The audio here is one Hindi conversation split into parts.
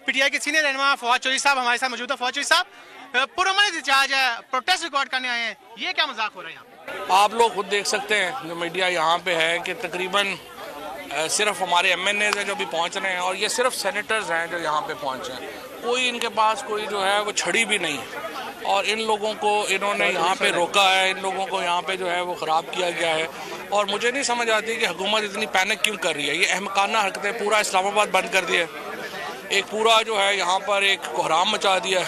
पीटीआई के सीनियर रहनुमा फवाद चौधरी साहब हमारे साथ मौजूद है। फवाद चौधरी साहब, पुरअमन एहतजाज है, प्रोटेस्ट रिकॉर्ड करने आए हैं, ये क्या मजाक हो रहा है यहाँ पे? आप लोग खुद देख सकते हैं जो मीडिया यहाँ पे है कि तकरीबन सिर्फ हमारे एमएनएज हैं जो भी पहुँच रहे हैं, और ये सिर्फ सेनेटर्स हैं जो यहाँ पे पहुँचे हैं। कोई इनके पास कोई जो है वो छड़ी भी नहीं है, और इन लोगों को इन्होंने यहाँ पे रोका है, इन लोगों को यहाँ पे जो है वो ख़राब किया गया है। और मुझे नहीं समझ आती कि हुकूमत इतनी पैनिक क्यों कर रही है। ये अहमकाना हरकतें, पूरा इस्लामाबाद बंद कर दिया, एक पूरा जो है यहाँ पर एक कोहराम मचा दिया,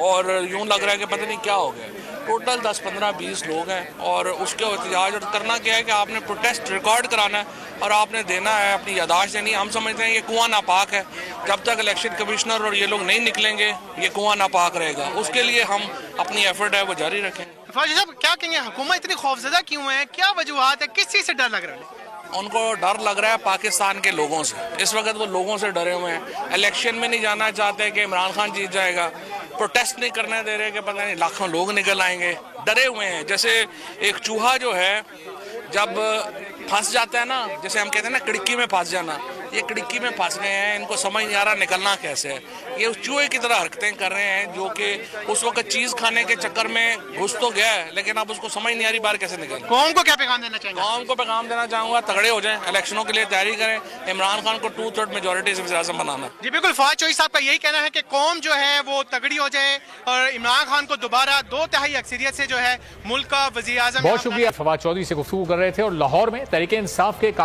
और यूँ लग रहा है कि पता नहीं क्या हो गया। टोटल 10, 15, 20 लोग हैं, और उसके एहतजाज और करना क्या है कि आपने प्रोटेस्ट रिकॉर्ड कराना है और आपने देना है, अपनी यादाश्त देनी है। हम समझते हैं ये कुआं नापाक है, जब तक इलेक्शन कमिश्नर और ये लोग नहीं निकलेंगे ये कुआं नापाक रहेगा। उसके लिए हम अपनी एफर्ट है वो जारी रखेंगे। साहब क्या कहेंगे, हुकूमत इतनी खौफजदा क्यों है, क्या वजूहत है, किस चीज़ से डर लग रहा है? उनको डर लग रहा है पाकिस्तान के लोगों से। इस वक्त वो लोगों से डरे हुए हैं, इलेक्शन में नहीं जाना चाहते कि इमरान खान जीत जाएगा, प्रोटेस्ट नहीं करने दे रहे कि पता नहीं लाखों लोग निकल आएंगे, डरे हुए हैं। जैसे एक चूहा जो है जब फंस जाता है ना, जैसे हम कहते हैं ना खिड़की में फंस जाना, ये खिड़की में फंस गए हैं, इनको समझ नहीं आ रहा निकलना कैसे है। ये उस चूहे की तरह हरकतें कर रहे हैं जो कि उस वक्त चीज़ खाने के चक्कर में घुस तो गया है, लेकिन अब उसको समझ नहीं आ रही बाहर कैसे निकलना। कौम को क्या पैगाम देना चाहिए? कौम को पैगाम देना चाहूँगा, तगड़े हो जाएं, इलेक्शनों के लिए तैयारी करें, इमरान खान को 2/3 मेजोरिटी से वज़ीर-ए-आज़म बनाना। जी बिल्कुल, फवाद चौधरी साहब का यही कहना है कि कौम जो है वो तगड़ी हो जाए और इमरान खान को दोबारा 2/3 अक्सरियत से जो है मुल्क का वज़ीर-ए-आज़म। बहुत शुक्रिया। फवाद चौधरी से गुफ्तगू कर रहे थे, और लाहौर में तहरीक इंसाफ के